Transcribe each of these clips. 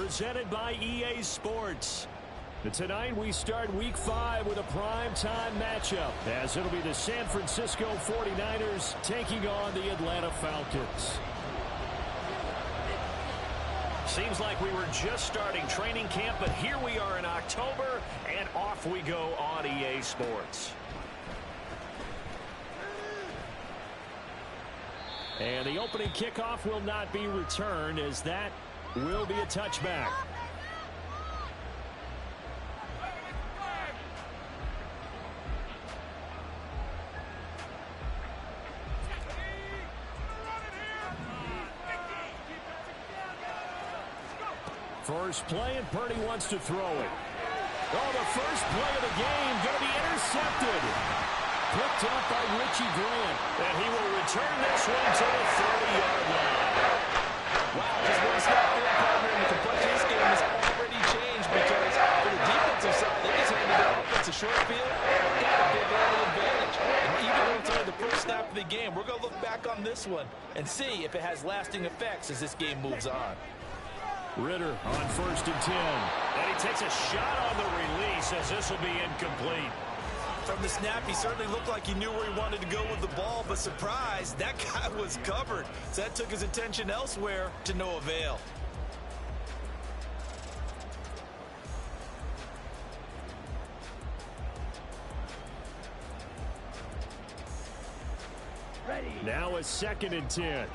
presented by EA Sports. And tonight we start Week 5 with a primetime matchup, as it'll be the San Francisco 49ers taking on the Atlanta Falcons. Seems like we were just starting training camp, but here we are in October, and off we go on EA Sports. And the opening kickoff will not be returned, as that will be a touchback. First play, and Purdy wants to throw it. Oh, the first play of the game going to be intercepted. Picked up by Richie Grant. And he will return this one to the 30-yard line. Wow, just one snap there, partner, and the complexion of this game has already changed because for the defensive side, they just handed the offense a short field, got a big early advantage. And even though it's only the first snap of the game, we're going to look back on this one and see if it has lasting effects as this game moves on. Ritter on 1st and 10. And he takes a shot on the release as this will be incomplete. From the snap, he certainly looked like he knew where he wanted to go with the ball, but surprise, that guy was covered. So that took his attention elsewhere to no avail. Now a 2nd and 10.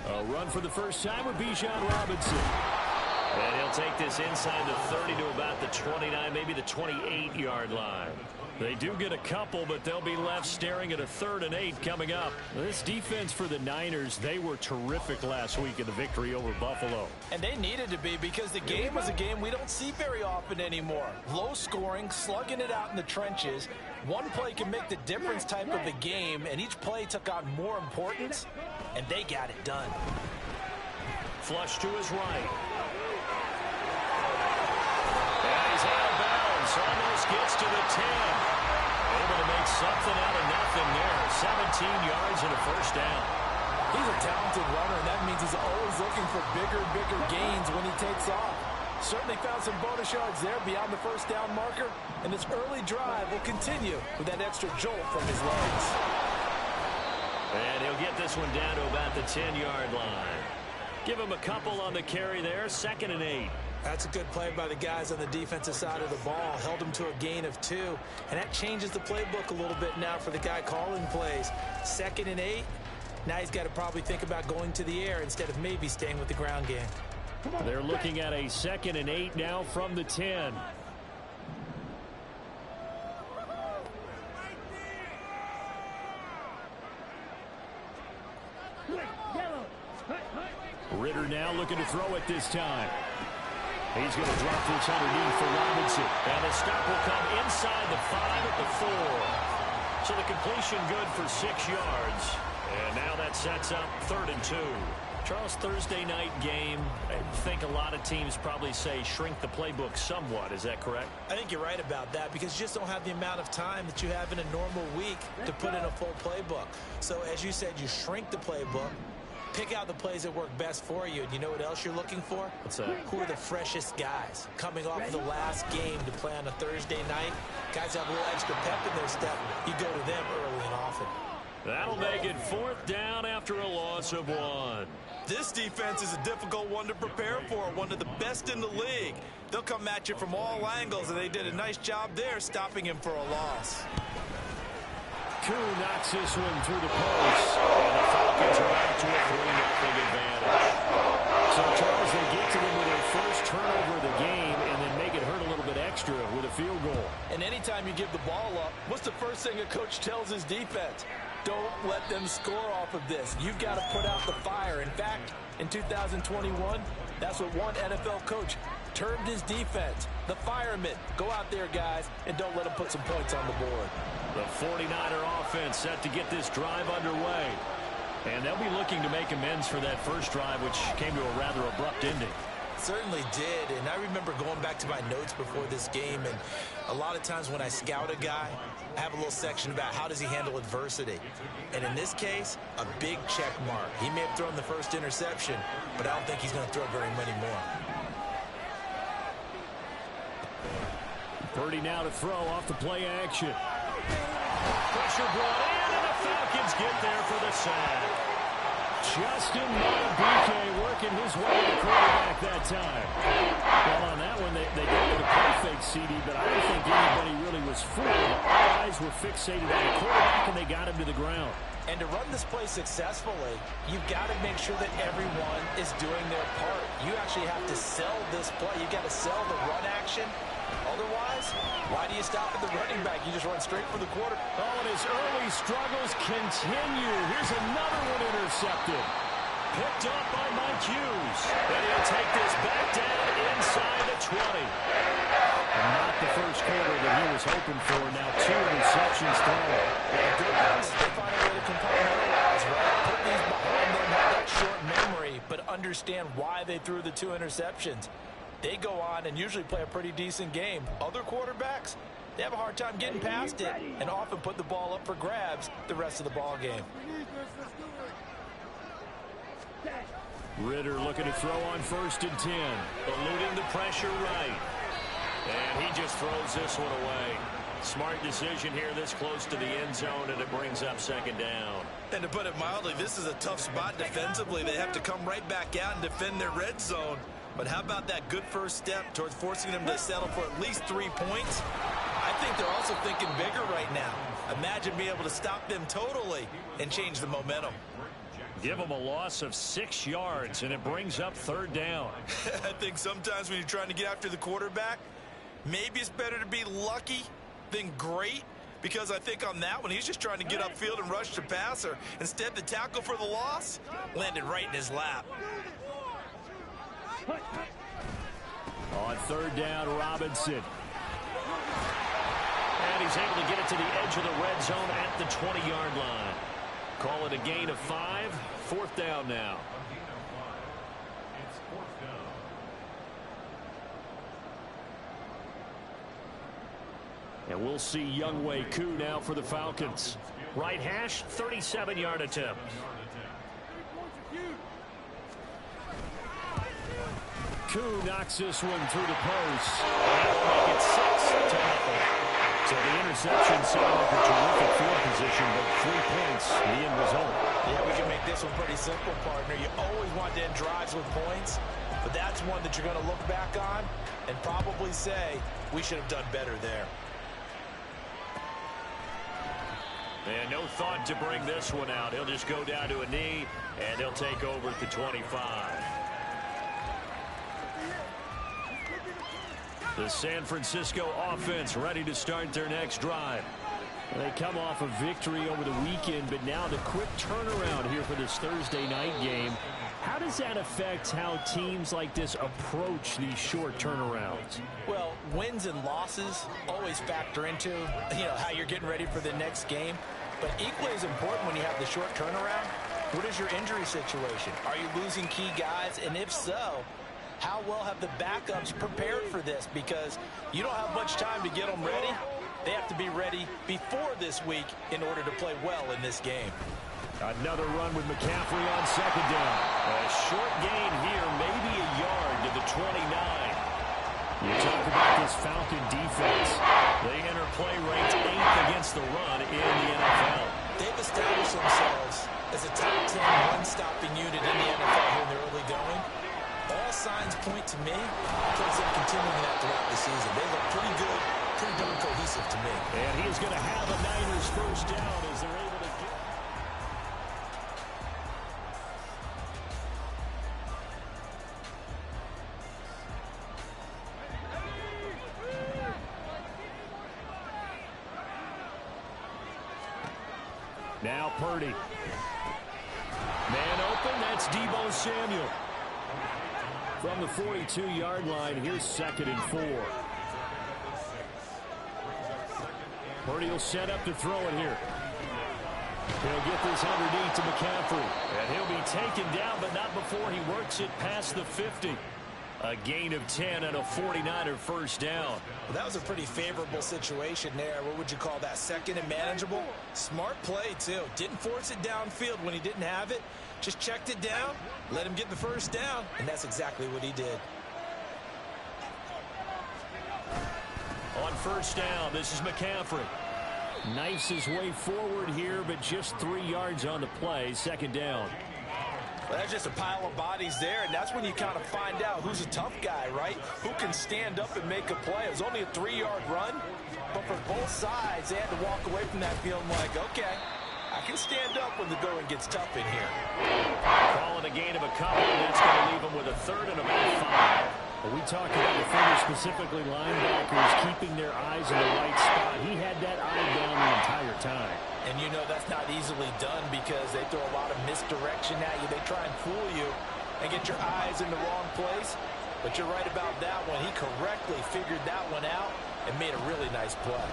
A run for the first time with Bijan Robinson. And he'll take this inside the 30 to about the 29, maybe the 28-yard line. They do get a couple, but they'll be left staring at a 3rd and 8 coming up. This defense for the Niners, they were terrific last week in the victory over Buffalo. And they needed to be, because the game was a game we don't see very often anymore. Low scoring, slugging it out in the trenches. One play can make the difference type of a game, and each play took on more importance, and they got it done. Flush to his right. And he's out of bounds. Almost gets to the 10. Able to make something out of nothing there. 17 yards and a first down. He's a talented runner, and that means he's always looking for bigger and bigger gains when he takes off. Certainly found some bonus yards there beyond the first down marker, and this early drive will continue with that extra jolt from his legs. And he'll get this one down to about the 10-yard line. Give him a couple on the carry there. 2nd and 8. That's a good play by the guys on the defensive side of the ball. Held him to a gain of 2. And that changes the playbook a little bit now for the guy calling plays. 2nd and 8. Now he's got to probably think about going to the air instead of maybe staying with the ground game. They're looking at a 2nd and 8 now from the 10. Ritter now looking to throw it this time. He's going to drop this underneath for Robinson. And the stop will come inside the 5 at the 4. So the completion good for 6 yards. And now that sets up 3rd and 2. Charles, Thursday night game, I think a lot of teams probably say shrink the playbook somewhat. Is that correct? I think you're right about that, because you just don't have the amount of time that you have in a normal week to put in a full playbook. So as you said, you shrink the playbook, pick out the plays that work best for you. And you know what else you're looking for? What's that? Who are the freshest guys coming off of the last game to play on a Thursday night? Guys have a little extra pep in their step. You go to them early and often. That'll make it 4th down after a loss of 1. This defense is a difficult one to prepare for, one of the best in the league. They'll come at you from all angles, and they did a nice job there stopping him for a loss. Koo knocks this one through the post. And the Falcons are out to a 3-0 advantage. So, Charles, they get to them with their first turnover of the game and then make it hurt a little bit extra with a field goal. And anytime you give the ball up, what's the first thing a coach tells his defense? Don't let them score off of this. You've got to put out the fire. In fact, in 2021, that's what one NFL coach termed his defense. The firemen. Go out there, guys, and don't let them put some points on the board. The 49er offense set to get this drive underway. And they'll be looking to make amends for that first drive, which came to a rather abrupt ending. Certainly did, and I remember going back to my notes before this game, and a lot of times when I scout a guy, I have a little section about how does he handle adversity. And in this case, a big check mark. He may have thrown the first interception, but I don't think he's going to throw very many more. Purdy now to throw off the play action. Pressure brought in, and the Falcons get there for the sack. Justin Madubuike working his way to the quarterback that time. Well, on that one, they got to the play fake, CD, but I don't think anybody really was fooled. All eyes were fixated on the quarterback, and they got him to the ground. And to run this play successfully, you've got to make sure that everyone is doing their part. You actually have to sell this play. You've got to sell the run action. Otherwise, why do you stop at the running back? You just run straight for the quarter. Oh, and his early struggles continue. Here's another one intercepted. Picked up by Mike Hughes. And he'll take this back down inside the 20. And not the first quarter that he was hoping for. Now 2 interceptions thrown. Yeah, good ones, they find a way to compartmentalize, right? Put these behind them, have that short memory, but understand why they threw the 2 interceptions. They go on and usually play a pretty decent game. Other quarterbacks, they have a hard time getting past it and often put the ball up for grabs the rest of the ball game. Ritter looking to throw on 1st and 10. Eluding the pressure right. And he just throws this one away. Smart decision here this close to the end zone, and it brings up 2nd down. And to put it mildly, this is a tough spot defensively. They have to come right back out and defend their red zone. But how about that good first step towards forcing them to settle for at least 3 points? I think they're also thinking bigger right now. Imagine being able to stop them totally and change the momentum. Give them a loss of 6 yards, and it brings up 3rd down. I think sometimes when you're trying to get after the quarterback, maybe it's better to be lucky than great, because I think on that one, he's just trying to get upfield and rush the passer. Instead, the tackle for the loss landed right in his lap. On 3rd down, Robinson. And he's able to get it to the edge of the red zone at the 20-yard line. Call it a gain of 5. 4th down now. And we'll see Younghoe Koo now for the Falcons. Right hash, 37-yard attempt. Koo knocks this one through the post. That'll make it 6-0. So the interception set up a terrific field position, but 3 points, the end result. Yeah, we can make this one pretty simple, partner. You always want to end drives with points, but that's one that you're going to look back on and probably say, we should have done better there. And no thought to bring this one out. He'll just go down to a knee, and he'll take over at the 25. The San Francisco offense ready to start their next drive. They come off a victory over the weekend, but now the quick turnaround here for this Thursday night game. How does that affect how teams like this approach these short turnarounds? Well, wins and losses always factor into, how you're getting ready for the next game. But equally as important when you have the short turnaround, what is your injury situation? Are you losing key guys? And if so, how well have the backups prepared for this? Because you don't have much time to get them ready. They have to be ready before this week in order to play well in this game. Another run with McCaffrey on 2nd down. A short gain here, maybe a yard to the 29. You talk about this Falcon defense. They enter play ranked 8th against the run in the NFL. They've established themselves as a top 10 run-stopping unit in the NFL here in the early going. All signs point to me towards them continuing that throughout the season. They look pretty good, pretty darn cohesive to me. And he is going to have a Niners 1st down as they're able to get. Now Purdy. Man open, that's Deebo Samuel. From the 42-yard line, here's 2nd and 4. Purdy will set up to throw it here. He'll get this underneath to McCaffrey. And he'll be taken down, but not before he works it past the 50. A gain of 10 and a 49er first down. Well, that was a pretty favorable situation there. What would you call that? Second and manageable? Smart play, too. Didn't force it downfield when he didn't have it. Just checked it down, let him get the first down, and that's exactly what he did. On first down, this is McCaffrey. Knifes his way forward here, but just 3 yards on the play. Second down. Well, that's just a pile of bodies there, and that's when you kind of find out who's a tough guy, right? Who can stand up and make a play. It was only a 3-yard run, but for both sides, they had to walk away from that feeling like, okay, I can stand up when the going gets tough in here. Calling a gain of a couple, and that's going to leave them with a third and about 5. Well, we talked about defenders, specifically linebackers, keeping their eyes in the right spot. He had that eye down the entire time. And you know that's not easily done because they throw a lot of misdirection at you. They try and fool you and get your eyes in the wrong place. But you're right about that one. He correctly figured that one out and made a really nice play.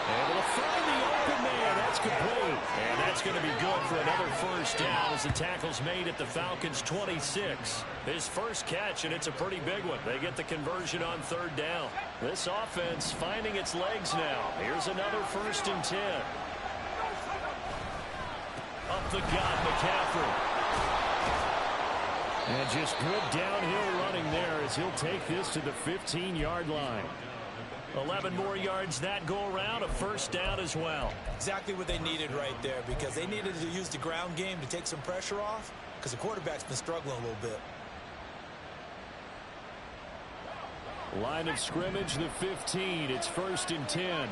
Able to find the open man. That's complete. And that's going to be good for another first down as the tackle's made at the Falcons' 26. His first catch, and it's a pretty big one. They get the conversion on third down. This offense finding its legs now. Here's another 1st and 10. Up the gut, McCaffrey. And just good downhill running there as he'll take this to the 15-yard line. 11 more yards that go around, a first down as well. Exactly what they needed right there because they needed to use the ground game to take some pressure off because the quarterback's been struggling a little bit. Line of scrimmage, the 15. It's 1st and 10.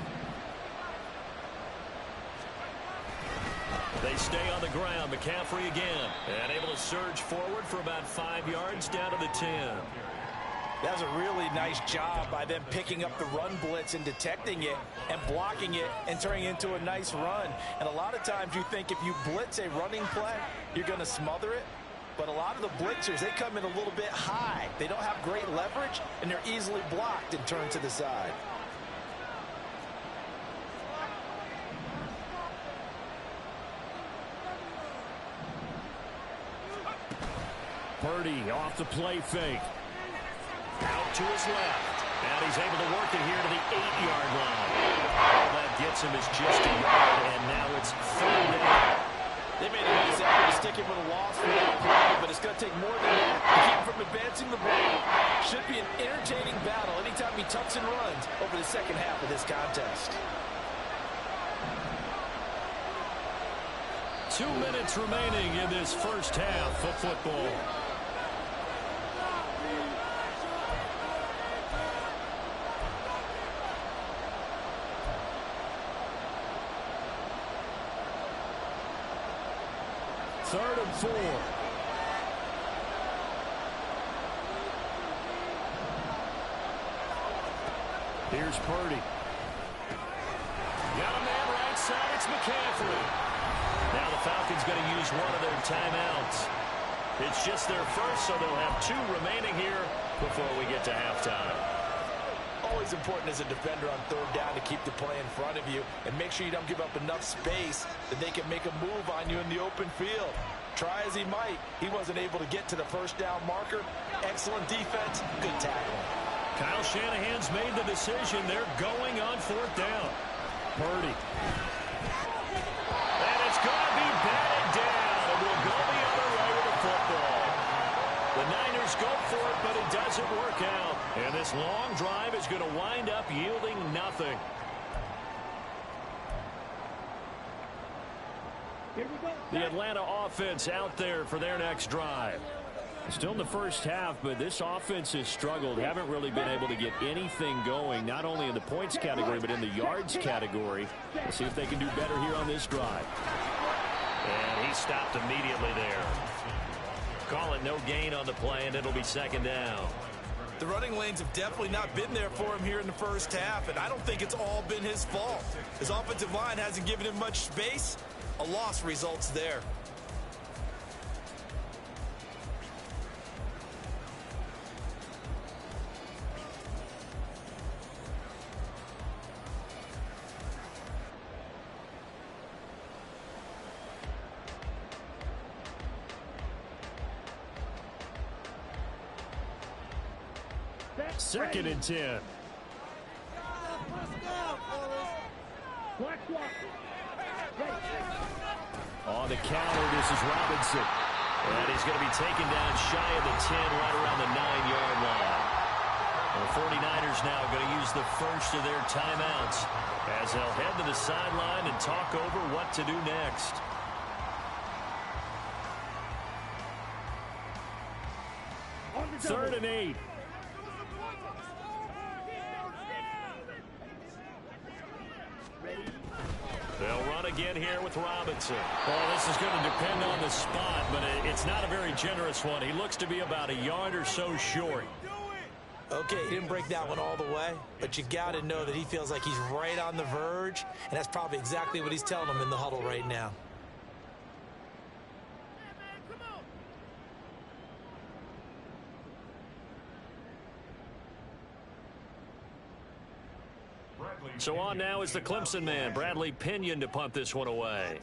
They stay on the ground. McCaffrey again. And able to surge forward for about 5 yards down to the 10. That was a really nice job by them picking up the run blitz and detecting it and blocking it and turning it into a nice run. And a lot of times you think if you blitz a running play, you're going to smother it. But a lot of the blitzers, they come in a little bit high. They don't have great leverage, and they're easily blocked and turned to the side. Purdy off the play fake. Out to his left. And he's able to work it here to the 8-yard line. All that gets him is just a yard, and now it's 3rd down. They made a nice effort to stick him with a loss for that play, but it's going to take more than that to keep him from advancing the ball. Should be an entertaining battle anytime he tucks and runs over the second half of this contest. 2 minutes remaining in this first half of football. Third and 4. Here's Purdy. Got a man right side. It's McCaffrey. Now the Falcons going to use one of their timeouts. It's just their first, so they'll have 2 remaining here before we get to halftime. Always important as a defender on third down to keep the play in front of you and make sure you don't give up enough space that they can make a move on you in the open field. Try as he might, he wasn't able to get to the first down marker. Excellent defense, good tackle. Kyle Shanahan's made the decision. They're going on 4th down. Purdy. And it's going to be batted down. And we'll go the other way with the football. The Niners go for it, but it doesn't work out. And this long drive is going to wind up yielding nothing. The Atlanta offense out there for their next drive. Still in the first half, but this offense has struggled. Haven't really been able to get anything going, not only in the points category, but in the yards category. Let's see if they can do better here on this drive. And he stopped immediately there. Call it no gain on the play, and it'll be 2nd down. The running lanes have definitely not been there for him here in the first half, and I don't think it's all been his fault. His offensive line hasn't given him much space. A loss results there. 2nd and 10. On the counter, this is Robinson. And he's going to be taken down shy of the 10, right around the 9-yard line. The 49ers now going to use the first of their timeouts as they'll head to the sideline and talk over what to do next. Third and 8. They'll run again here with Robinson. Well, this is going to depend on the spot, but it's not a very generous one. He looks to be about a yard or so short. Okay, he didn't break that one all the way, but you got to know that he feels like he's right on the verge, and that's probably exactly what he's telling them in the huddle right now. So on now is the Clemson man, Bradley Pinion, to punt this one away.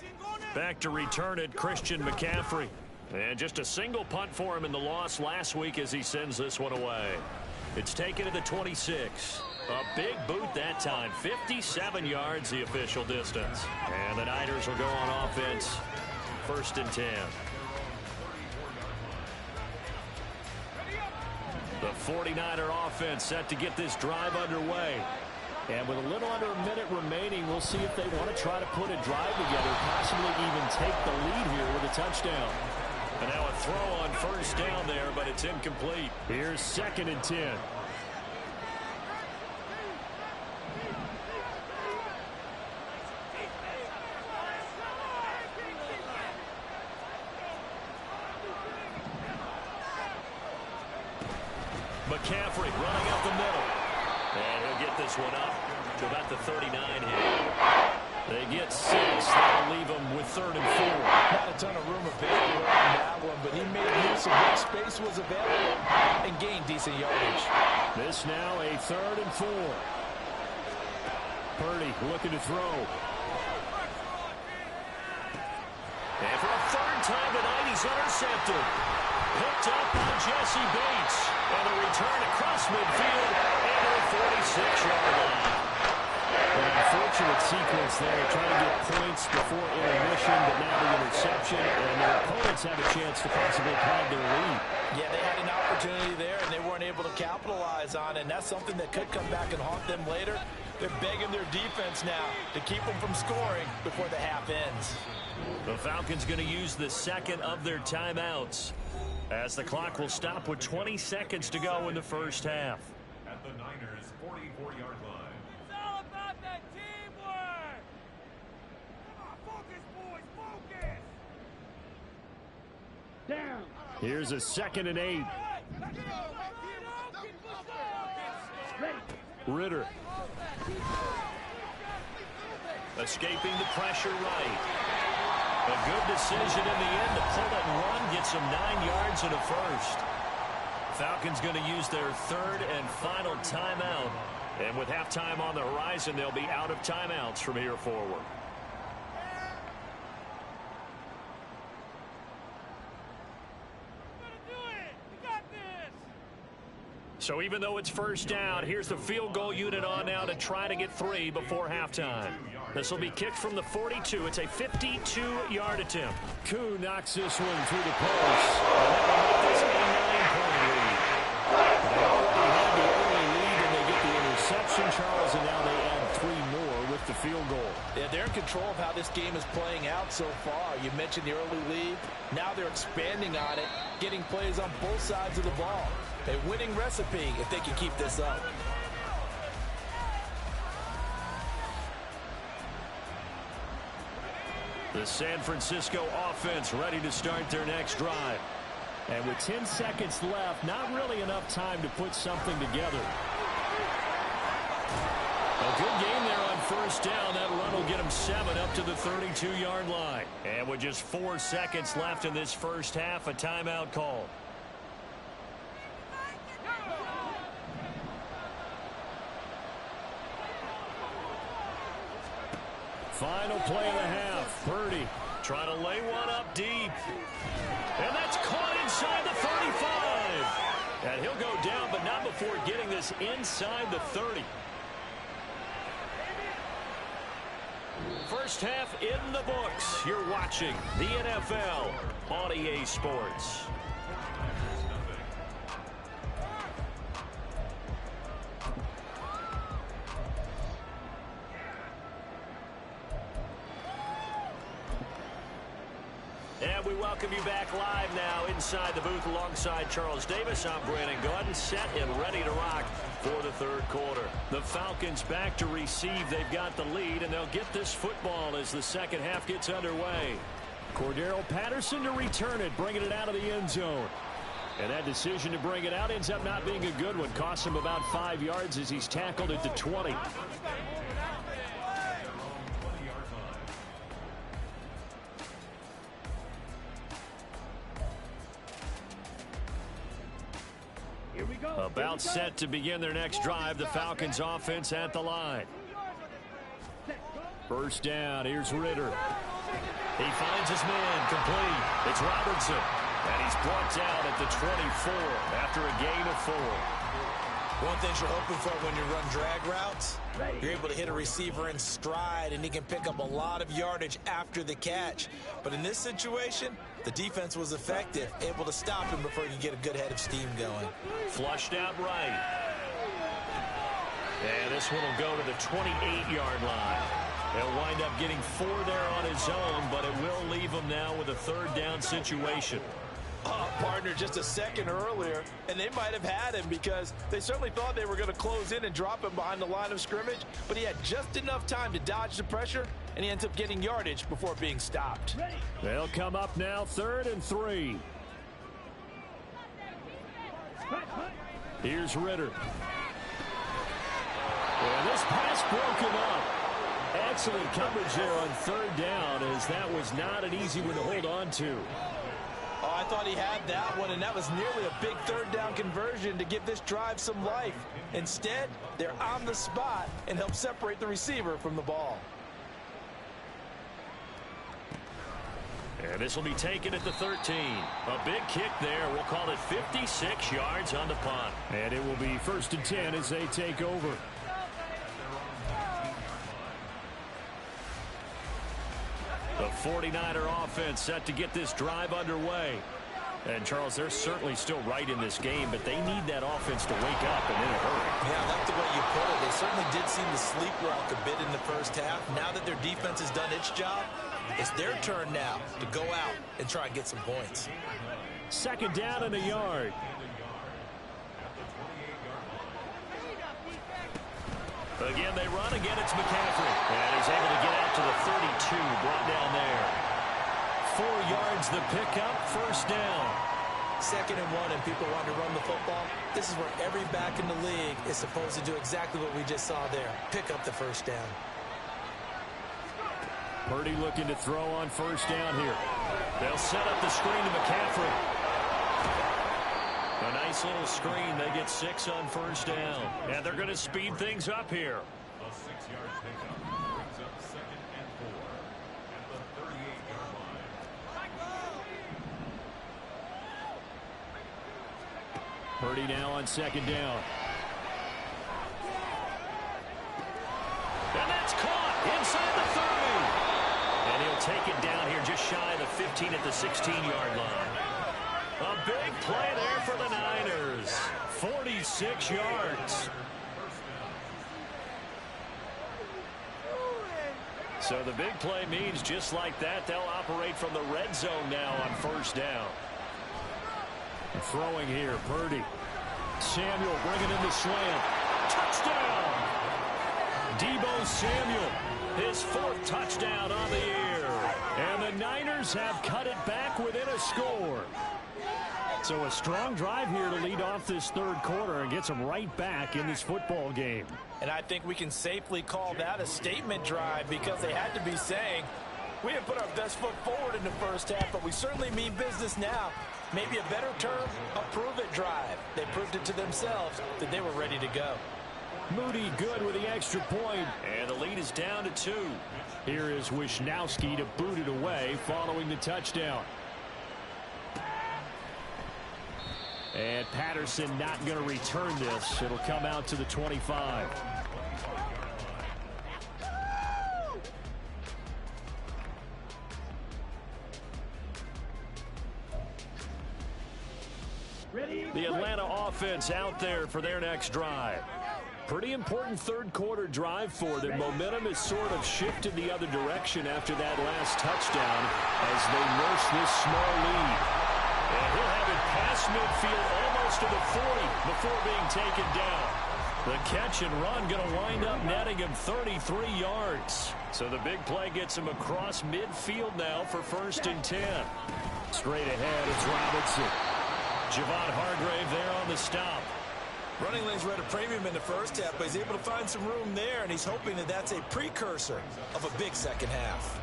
Back to return it, Christian McCaffrey. And just a single punt for him in the loss last week as he sends this one away. It's taken to the 26. A big boot that time. 57 yards the official distance. And the Niners will go on offense. 1st and 10. The 49er offense set to get this drive underway. And with a little under a minute remaining, we'll see if they want to try to put a drive together, possibly even take the lead here with a touchdown. And now a throw on 1st down there, but it's incomplete. Here's 2nd and 10. McCaffrey running up the middle. And he'll get this one up to about the 39 here. They get 6. That'll leave them with 3rd and 4. Not a ton of room available on that one, but he made use of what space was available and gained decent yardage. This now a 3rd and 4. Purdy looking to throw. And for a 3rd time tonight, he's intercepted. Picked up by Jesse Bates. And a return across midfield and a 46-yard line. An unfortunate sequence there, trying to get points before intermission, but now the interception, and their opponents have a chance to possibly pad their lead. Yeah, they had an opportunity there, and they weren't able to capitalize on it, and that's something that could come back and haunt them later. They're begging their defense now to keep them from scoring before the half ends. The Falcons going to use the 2nd of their timeouts, as the clock will stop with 20 seconds to go in the 1st half. At the Niners' 44-yard line. It's all about that teamwork. Come on, focus, boys, focus. Down. Here's a 2nd and 8. Ritter. Escaping the pressure right. A good decision in the end to pull it and run. Gets them 9 yards and a 1st. Falcons going to use their 3rd and final timeout. And with halftime on the horizon, they'll be out of timeouts from here forward. So even though it's 1st down, here's the field goal unit on now to try to get 3 before halftime. This will be kicked from the 42. It's a 52-yard attempt. Koo knocks this one through the post. And that will make this a 9-point lead. They already had the early lead, and they get the interception, Charles, and now they add 3 more with the field goal. Yeah, they're in control of how this game is playing out so far. You mentioned the early lead. Now they're expanding on it, getting plays on both sides of the ball. A winning recipe if they can keep this up. The San Francisco offense ready to start their next drive. And with 10 seconds left, not really enough time to put something together. A good game there on 1st down. That run will get them 7 up to the 32-yard line. And with just 4 seconds left in this 1st half, a timeout call. Final play of the half. Purdy trying to lay one up deep. And that's caught inside the 35. And he'll go down, but not before getting this inside the 30. First half in the books. You're watching the NFL on EA Sports. And we welcome you back live now inside the booth alongside Charles Davis. I'm Brandon Gaudin, set and ready to rock for the third quarter. The Falcons back to receive. They've got the lead, and they'll get this football as the second half gets underway. Cordero Patterson to return it, bringing it out of the end zone. And that decision to bring it out ends up not being a good one. Costs him about 5 yards as he's tackled at the 20. About set to begin their next drive. The Falcons offense at the line. First down. Here's Ritter. He finds his man complete. It's Robertson. And he's brought down at the 24 after a gain of 4. One thing you're hoping for when you run drag routes, you're able to hit a receiver in stride, and he can pick up a lot of yardage after the catch. But in this situation, the defense was effective, able to stop him before you get a good head of steam going. Flushed out right. And this one will go to the 28-yard line. He'll wind up getting 4 there on his own, but it will leave him now with a third down situation. Partner, just a second earlier, and they might have had him because they certainly thought they were going to close in and drop him behind the line of scrimmage, but he had just enough time to dodge the pressure, and he ends up getting yardage before being stopped. They'll come up now 3rd and 3. Here's Ritter. And this pass broken up. Excellent coverage there on 3rd down, as that was not an easy one to hold on to. Oh, I thought he had that one, and that was nearly a big 3rd down conversion to give this drive some life. Instead, they're on the spot and help separate the receiver from the ball. And this will be taken at the 13. A big kick there. We'll call it 56 yards on the punt. And it will be 1st and 10 as they take over. The 49er offense set to get this drive underway. And, Charles, they're certainly still right in this game, but they need that offense to wake up and in a hurry. Yeah, I like the way you put it. They certainly did seem to sleepwalk a bit in the first half. Now that their defense has done its job, it's their turn now to go out and try and get some points. 2nd down and a yard. Again, they run. Again, it's McCaffrey. And he's able to get out to the 32, brought down there. 4 yards the pickup, 1st down. 2nd and 1, and people want to run the football. This is where every back in the league is supposed to do exactly what we just saw there. Pick up the 1st down. Purdy looking to throw on 1st down here. They'll set up the screen to McCaffrey. A nice little screen. They get 6 on 1st down. And they're going to speed things up here. A 6-yard pickup brings up 2nd and 4 at the 38-yard line. Purdy now on 2nd down. And that's caught inside the 30. And he'll take it down here just shy of the 15 at the 16-yard line. A big play there for the Niners. 46 yards. So the big play means just like that, they'll operate from the red zone now on 1st down. Throwing here, Purdy. Samuel bringing in the slant. Touchdown! Deebo Samuel, his 4th touchdown on the year. And the Niners have cut it back within a score. So a strong drive here to lead off this 3rd quarter and gets them right back in this football game. And I think we can safely call that a statement drive because they had to be saying, we didn't put our best foot forward in the first half, but we certainly mean business now. Maybe a better term, a prove-it drive. They proved it to themselves that they were ready to go. Moody good with the extra point, and the lead is down to 2. Here is Wisnowski to boot it away following the touchdown. And Patterson not going to return this. It'll come out to the 25. The Atlanta offense out there for their next drive. Pretty important third quarter drive for them. Momentum has sort of shifted the other direction after that last touchdown as they nurse this small lead. And he'll have it past midfield almost to the 40 before being taken down. The catch and run going to wind up netting him 33 yards. So the big play gets him across midfield now for 1st and 10. Straight ahead, it's Robinson. Javon Hargrave there on the stop. Running lanes were at a premium in the first half, but he's able to find some room there, and he's hoping that that's a precursor of a big second half.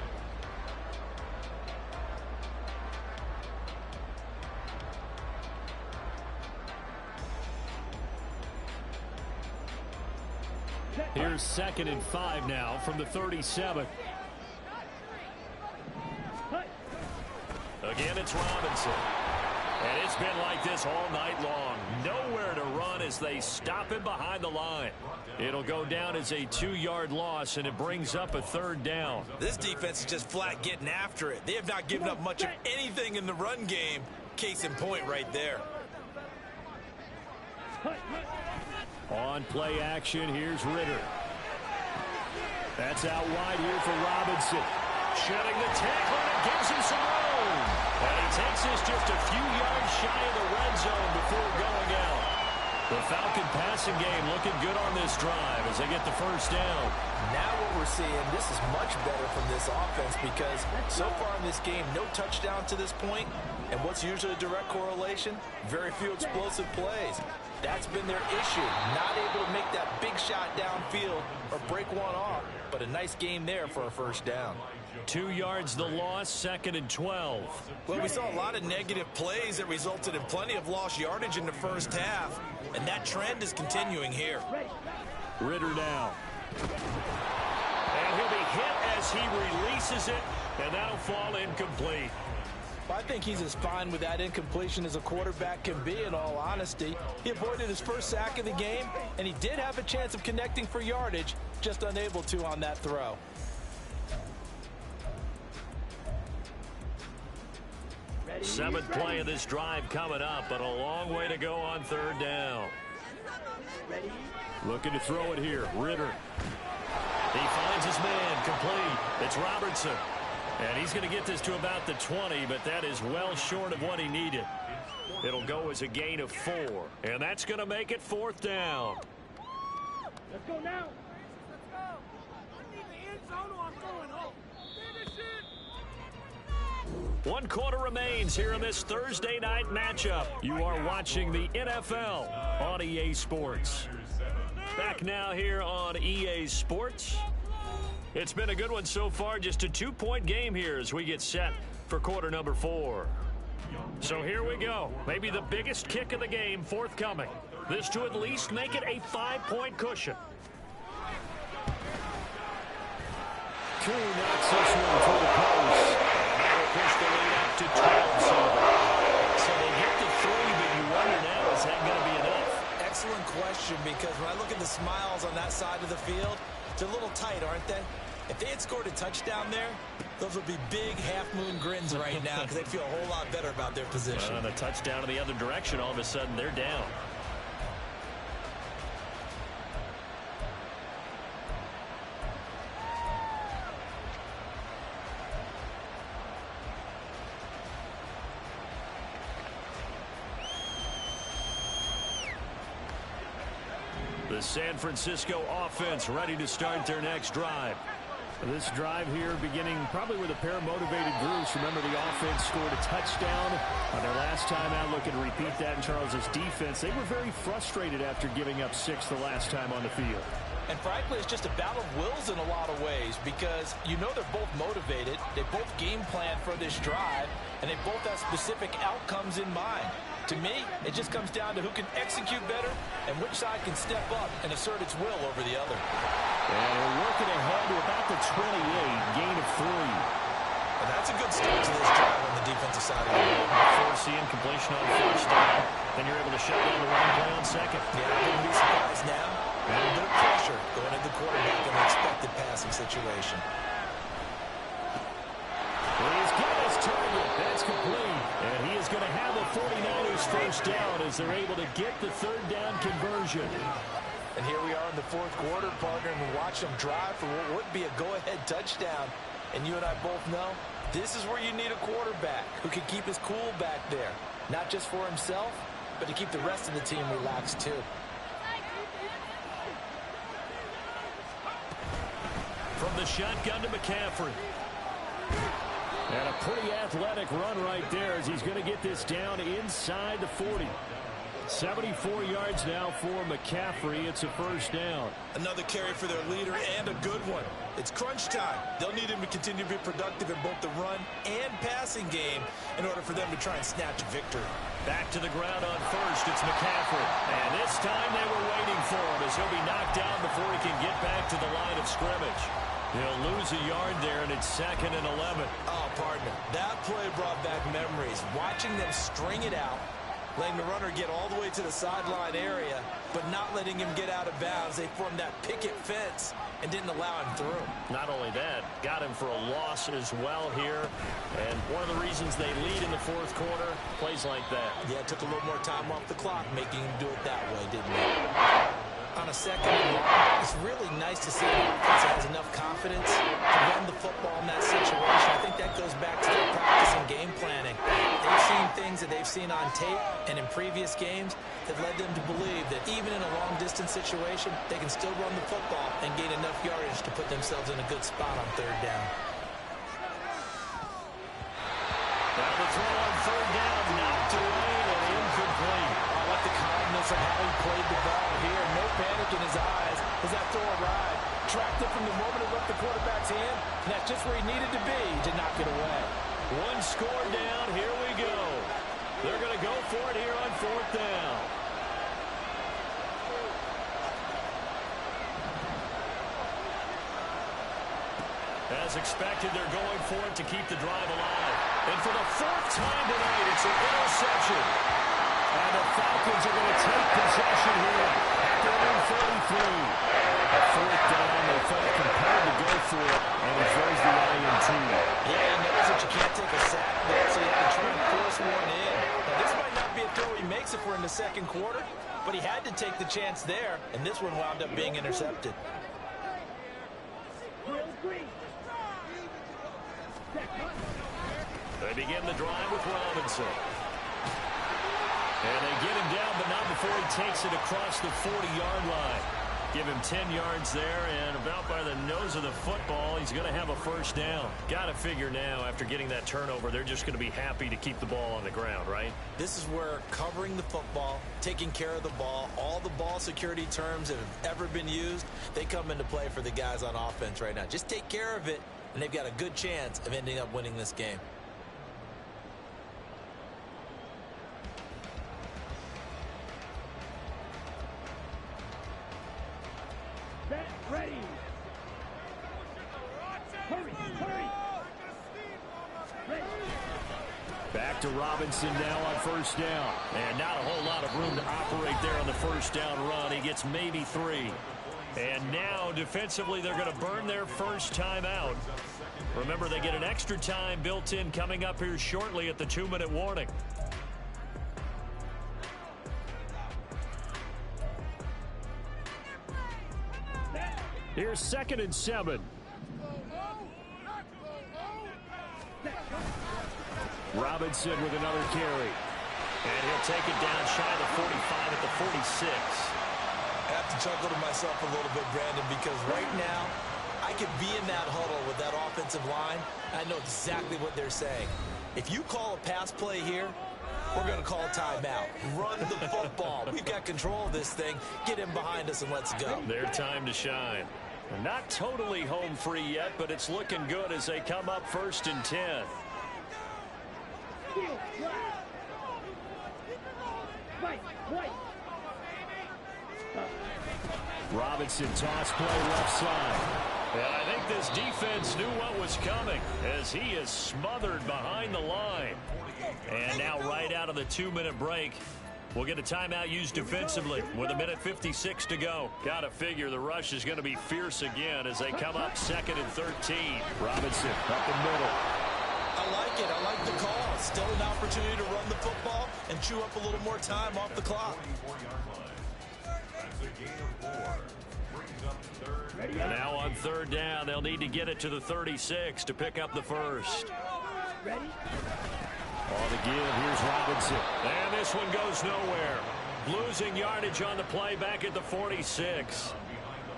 Here's 2nd and 5 now from the 37. Again, it's Robinson. And it's been like this all night long. Nowhere to run as they stop him behind the line. It'll go down as a 2-yard loss, and it brings up a 3rd down. This defense is just flat getting after it. They have not given up much of anything in the run game. Case in point right there. On play action, here's Ritter. That's out wide here for Robinson. Shedding the tackle, and it gives him some room. And he takes this just a few yards shy of the red zone before going out. The Falcon passing game looking good on this drive as they get the 1st down. Now what we're seeing, this is much better from this offense because so far in this game, no touchdown to this point. And what's usually a direct correlation? Very few explosive plays. That's been their issue. Not able to make that big shot downfield or break one off. But a nice game there for a 1st down. 2 yards the loss, 2nd and 12. Well, we saw a lot of negative plays that resulted in plenty of lost yardage in the first half. And that trend is continuing here. Ritter now. And he'll be hit as he releases it. And that'll fall incomplete. I think he's as fine with that incompletion as a quarterback can be, in all honesty. He avoided his first sack of the game, and he did have a chance of connecting for yardage, just unable to on that throw. Seventh play of this drive coming up, but a long way to go on 3rd down. Looking to throw it here, Ritter. He finds his man, complete. It's Robertson. And he's going to get this to about the 20, but that is well short of what he needed. It'll go as a gain of 4, and that's going to make it 4th down. Let's go now. Let's go. I need the end zone or I'm going home. Finish it. 1 quarter remains here in this Thursday night matchup. You are watching the NFL on EA Sports. Back now here on EA Sports. It's been a good one so far, just a 2-point game here as we get set for quarter number 4. So here we go. Maybe the biggest kick of the game forthcoming. This to at least make it a 5-point cushion. Koo knocks this one through the post. That will push the lead up to 12. So they get the 3, but you wonder now, is that going to be enough? Excellent question, because when I look at the smiles on that side of the field, they're a little tight, aren't they? If they had scored a touchdown there, those would be big half-moon grins right now because they'd feel a whole lot better about their position. The touchdown in the other direction, all of a sudden they're down. The San Francisco offense ready to start their next drive. This drive here beginning probably with a pair of motivated groups. Remember, the offense scored a touchdown on their last time out. Looking to repeat that in Charles's defense. They were very frustrated after giving up 6 the last time on the field. And frankly, it's just a battle of wills in a lot of ways because you know they're both motivated. They both game plan for this drive, and they both have specific outcomes in mind. To me, it just comes down to who can execute better and which side can step up and assert its will over the other. And we're working ahead to about the 28, gain of 3. And that's a good start to this drive on the defensive side of the ball. Force the incompletion on 1st down. and you're able to shut down the run play on second. Yeah, I wouldn't be surprised now. A little bit of pressure going into the quarterback in an expected passing situation. He's got his target. That's complete. And he is going to have the 49ers first down as they're able to get the third down conversion. And here we are in the fourth quarter, partner, and we watch them drive for what would be a go-ahead touchdown. And you and I both know this is where you need a quarterback who can keep his cool back there. Not just for himself, but to keep the rest of the team relaxed too. From the shotgun to McCaffrey. And a pretty athletic run right there as he's going to get this down inside the 40. 74 yards now for McCaffrey. It's a first down. Another carry for their leader and a good one. It's crunch time. They'll need him to continue to be productive in both the run and passing game in order for them to try and snatch a victory. Back to the ground on first. It's McCaffrey. And this time they were waiting for him as he'll be knocked down before he can get back to the line of scrimmage. He'll lose a yard there, and it's 2nd and 11. Oh, partner, that play brought back memories. Watching them string it out, letting the runner get all the way to the sideline area, but not letting him get out of bounds. They formed that picket fence and didn't allow him through. Not only that, got him for a loss as well here. And one of the reasons they lead in the fourth quarter, plays like that. Yeah, it took a little more time off the clock, making him do it that way, didn't it? On a second and long, it's really nice to see an offense that has enough confidence to run the football in that situation. I think that goes back to their practice and game planning. They've seen things that they've seen on tape and in previous games that led them to believe that even in a long-distance situation, they can still run the football and gain enough yardage to put themselves in a good spot on third down. Now the throw on third down, knocked away and incomplete. I like the calmness of how he played the ball here. No panic in his eyes as that throw arrived. Tracked it from the moment it left the quarterback's hand, and that's just where he needed to be to knock it away. One score down. Here we go. They're going to go for it here on fourth down. As expected, they're going for it to keep the drive alive. And for the fourth time tonight, it's an interception. And the Falcons are going to take possession here after 33. A fourth down, they felt compelled to go for it, and he throws the INT. Yeah, he knows that you can't take a sack there, so you have to try and force one in. Now, this might not be a throw he makes if we're in the second quarter, but he had to take the chance there, and this one wound up being intercepted. They begin the drive with Robinson. And they get him down, but not before he takes it across the 40-yard line. Give him 10 yards there, and about by the nose of the football, he's going to have a first down. Got to figure now, after getting that turnover, they're just going to be happy to keep the ball on the ground, right? This is where covering the football, taking care of the ball, all the ball security terms that have ever been used, they come into play for the guys on offense right now. Just take care of it, and they've got a good chance of ending up winning this game. Ready. Hurry, hurry. Ready. Back to Robinson now on first down. And not a whole lot of room to operate there on the first down run. He gets maybe 3. And now, defensively, they're going to burn their first time out. Remember, they get an extra time built in coming up here shortly at the 2-minute warning. Here's 2nd and 7. Robinson with another carry. And he'll take it down shy of the 45 at the 46. I have to chuckle to myself a little bit, Brandon, because right now I could be in that huddle with that offensive line. I know exactly what they're saying. If you call a pass play here, we're going to call a timeout. Run the football. We've got control of this thing. Get him behind us and let's go. Their time to shine. Not totally home free yet, but it's looking good as they come up 1st and 10. Robinson toss play left side. And I think this defense knew what was coming as he is smothered behind the line. And now right out of the 2-minute break, We'll get a timeout used defensively with 1:56 to go. Got to figure the rush is going to be fierce again as they come up 2nd and 13. Robinson up the middle. I like it. I like the call. Still an opportunity to run the football and chew up a little more time off the clock. That's a gain of 4. Brings up 3rd. And now on 3rd down, they'll need to get it to the 36 to pick up the first. Ready? On the give, here's Robinson. And this one goes nowhere. Losing yardage on the play back at the 46.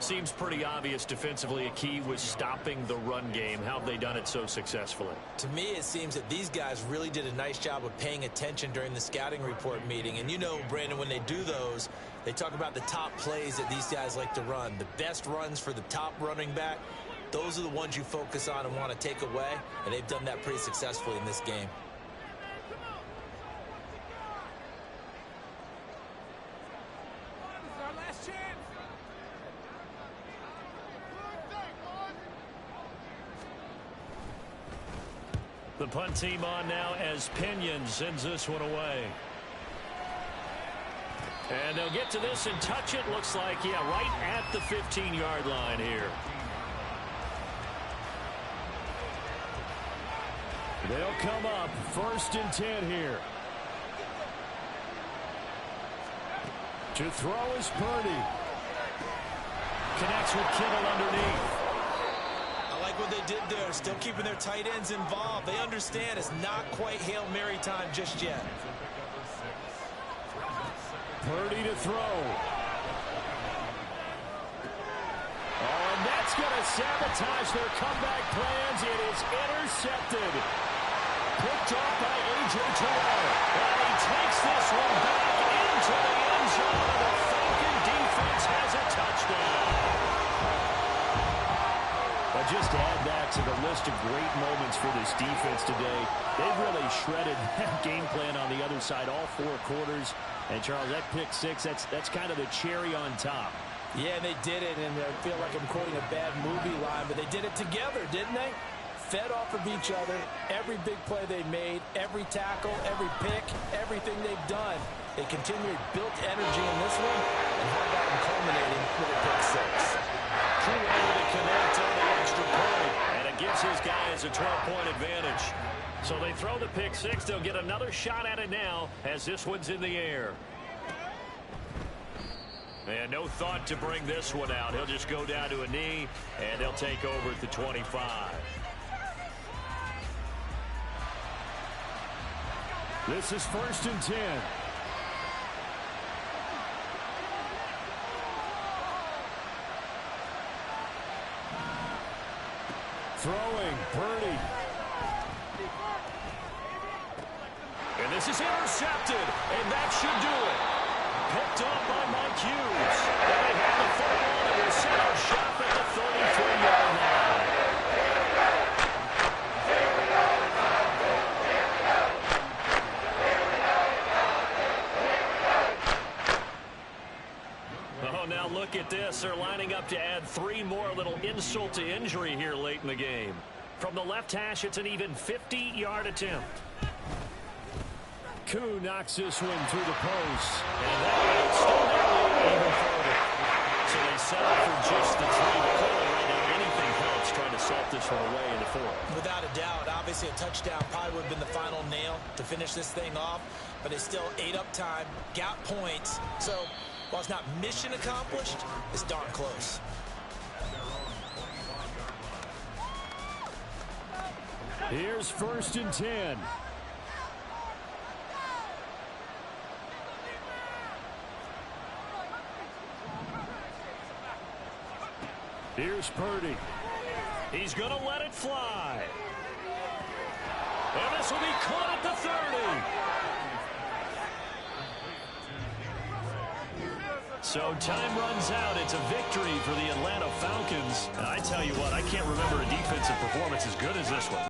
Seems pretty obvious defensively a key was stopping the run game. How have they done it so successfully? To me, it seems that these guys really did a nice job of paying attention during the scouting report meeting. And you know, Brandon, when they do those, they talk about the top plays that these guys like to run. The best runs for the top running back, those are the ones you focus on and want to take away. And they've done that pretty successfully in this game. This is our last chance. The punt team on now as Pinion sends this one away. And they'll get to this and touch it. Looks like, yeah, right at the 15-yard line here. They'll come up 1st and 10 here. To throw is Purdy. Connects with Kittle underneath. I like what they did there, still keeping their tight ends involved. They understand it's not quite Hail Mary time just yet. Purdy to throw. Oh, and that's going to sabotage their comeback plans. It is intercepted. Picked off by A.J. Terrell. And he takes this one back into the end zone. The Falcon defense has a touchdown. But just add that to the list of great moments for this defense today. They've really shredded that game plan on the other side all 4 quarters. And, Charles, that pick 6, that's kind of the cherry on top. Yeah, they did it, and I feel like I'm quoting a bad movie line, but they did it together, didn't they? Fed off of each other, every big play they made, every tackle, every pick, everything they've done. They continued, built energy in this one, and how about them culminating with a pick 6. True able to connect on the extra point, and it gives his guys a 12-point advantage. So they throw the pick 6. They'll get another shot at it now as this one's in the air. And no thought to bring this one out. He'll just go down to a knee, and they'll take over at the 25. This is 1st and 10. Throwing, Purdy. And this is intercepted, and that should do it. Picked up by Mike Hughes. And they have the football and will set up shop at the 33-yard line. Oh, now look at this. They're lining up to add 3 more, a little insult to injury here late in the game. From the left hash, it's an even 50-yard attempt. Koo knocks this one through the post. And that will extend their lead even further. So they settle for just the 3. But clearly right now, anything helps trying to salt this one away in the 4th. Without a doubt, obviously a touchdown probably would have been the final nail to finish this thing off, but they still ate up time, got points. So while it's not mission accomplished, it's darn close. Here's 1st and 10. Here's Purdy. He's going to let it fly. And this will be caught at the 30. So time runs out. It's a victory for the Atlanta Falcons. And I tell you what, I can't remember a defensive performance as good as this one.